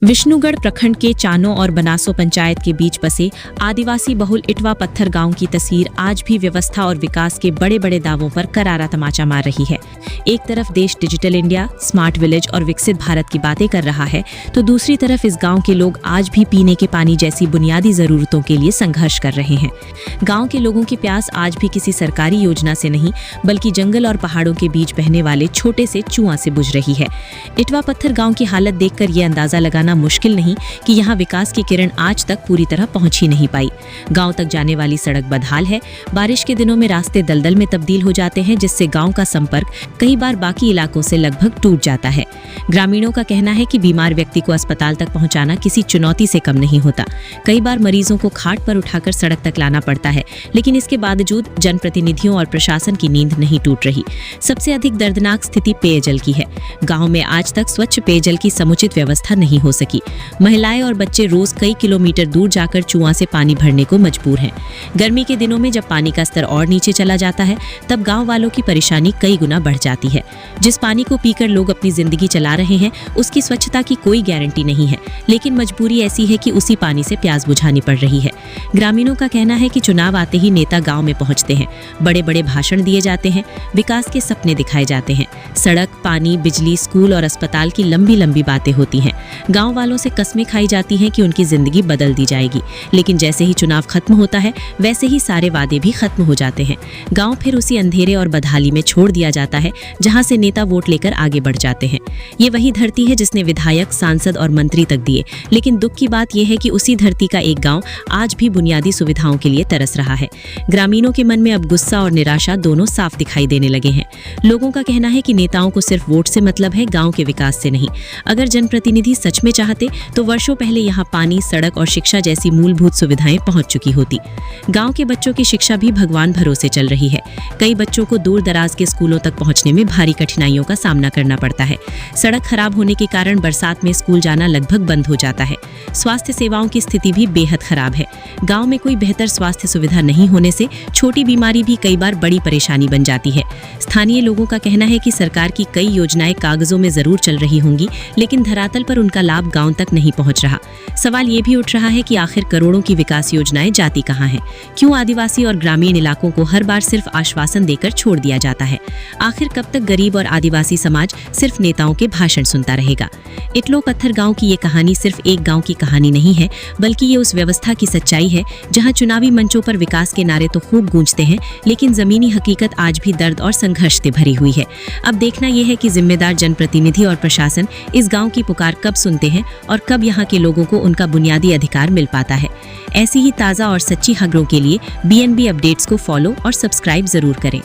विष्णुगढ़ प्रखंड के चानो और बनासो पंचायत के बीच बसे आदिवासी बहुल इटवा पत्थर गांव की तस्वीर आज भी व्यवस्था और विकास के बड़े बड़े दावों पर करारा तमाचा मार रही है। एक तरफ देश डिजिटल इंडिया, स्मार्ट विलेज और विकसित भारत की बातें कर रहा है, तो दूसरी तरफ इस गांव के लोग आज भी पीने के पानी जैसी बुनियादी जरूरतों के लिए संघर्ष कर रहे हैं। गाँव के लोगों की प्यास आज भी किसी सरकारी योजना से नहीं, बल्कि जंगल और पहाड़ों के बीच बहने वाले छोटे से कुआं से बुझ रही है। इटवा पत्थर गाँव की हालत देखकर ये अंदाजा लगाना मुश्किल नहीं कि यहाँ विकास की किरण आज तक पूरी तरह पहुंच ही नहीं पाई। गांव तक जाने वाली सड़क बदहाल है, बारिश के दिनों में रास्ते दलदल में तब्दील हो जाते हैं, जिससे गांव का संपर्क कई बार बाकी इलाकों से लगभग टूट जाता है। ग्रामीणों का कहना है कि बीमार व्यक्ति को अस्पताल तक पहुंचाना किसी चुनौती से कम नहीं होता। कई बार मरीजों को खाट पर उठाकर सड़क तक लाना पड़ता है, लेकिन इसके बावजूद जनप्रतिनिधियों और प्रशासन की नींद नहीं टूट रही। सबसे अधिक दर्दनाक स्थिति पेयजल की है। गाँव में आज तक स्वच्छ पेयजल की समुचित व्यवस्था नहीं हो सकी। महिलाएं और बच्चे रोज कई किलोमीटर दूर जाकर कुआं से पानी भरने को मजबूर हैं। गर्मी के दिनों में जब पानी का स्तर और नीचे चला जाता है, तब गांव वालों की परेशानी कई गुना बढ़ जाती है। जिस पानी को पीकर लोग अपनी जिंदगी चला रहे हैं, उसकी स्वच्छता की कोई गारंटी नहीं है, लेकिन मजबूरी ऐसी है कि उसी पानी से प्यास बुझानी पड़ रही है। ग्रामीणों का कहना है कि चुनाव आते ही नेता गाँव में पहुंचते हैं, बड़े बड़े भाषण दिए जाते हैं, विकास के सपने दिखाए जाते हैं। सड़क, पानी, बिजली, स्कूल और अस्पताल की लंबी लंबी बातें होती हैं। गाँव वालों से कस्में खाई जाती हैं कि उनकी जिंदगी बदल दी जाएगी, लेकिन जैसे ही चुनाव खत्म होता है, वैसे ही सारे वादे भी खत्म हो जाते हैं। गांव फिर उसी अंधेरे और बदहाली में छोड़ दिया जाता है, जहां से नेता वोट लेकर आगे बढ़ जाते हैं। ये वही धरती है जिसने विधायक, सांसद और मंत्री तक दिए, लेकिन दुख की बात यह है कि उसी धरती का एक गाँव आज भी बुनियादी सुविधाओं के लिए तरस रहा है। ग्रामीणों के मन में अब गुस्सा और निराशा दोनों साफ दिखाई देने लगे हैं। लोगों का कहना है कि नेताओं को सिर्फ वोट से मतलब है, गाँव के विकास से नहीं। अगर जनप्रतिनिधि सच में चाहते तो वर्षों पहले यहाँ पानी, सड़क और शिक्षा जैसी मूलभूत सुविधाएं पहुंच चुकी होती। गांव के बच्चों की शिक्षा भी भगवान भरोसे चल रही है। कई बच्चों को दूर दराज के स्कूलों तक पहुंचने में भारी कठिनाइयों का सामना करना पड़ता है। सड़क खराब होने के कारण बरसात में स्कूल जाना लगभग बंद हो जाता है। स्वास्थ्य सेवाओं की स्थिति भी बेहद खराब है। गाँव में कोई बेहतर स्वास्थ्य सुविधा नहीं होने से छोटी बीमारी भी कई बार बड़ी परेशानी बन जाती है। स्थानीय लोगों का कहना है कि सरकार की कई योजनाएं कागजों में जरूर चल रही होंगी, लेकिन धरातल पर उनका लाभ गाँव तक नहीं पहुंच रहा। सवाल ये भी उठ रहा है कि आखिर करोड़ों की विकास योजनाएं जाती कहां हैं? क्यों आदिवासी और ग्रामीण इलाकों को हर बार सिर्फ आश्वासन देकर छोड़ दिया जाता है? आखिर कब तक गरीब और आदिवासी समाज सिर्फ नेताओं के भाषण सुनता रहेगा? इटलो पत्थर गांव की ये कहानी सिर्फ एक गांव की कहानी नहीं है, बल्कि ये उस व्यवस्था की सच्चाई है जहां चुनावी मंचों पर विकास के नारे तो खूब गूंजते हैं, लेकिन जमीनी हकीकत आज भी दर्द और संघर्ष से भरी हुई है। अब देखना यह है कि जिम्मेदार जनप्रतिनिधि और प्रशासन इस गाँव की पुकार कब सुनते हैं और कब यहाँ के लोगों को उनका बुनियादी अधिकार मिल पाता है। ऐसी ही ताज़ा और सच्ची खबरों के लिए BNB अपडेट्स को फॉलो और सब्सक्राइब जरूर करें।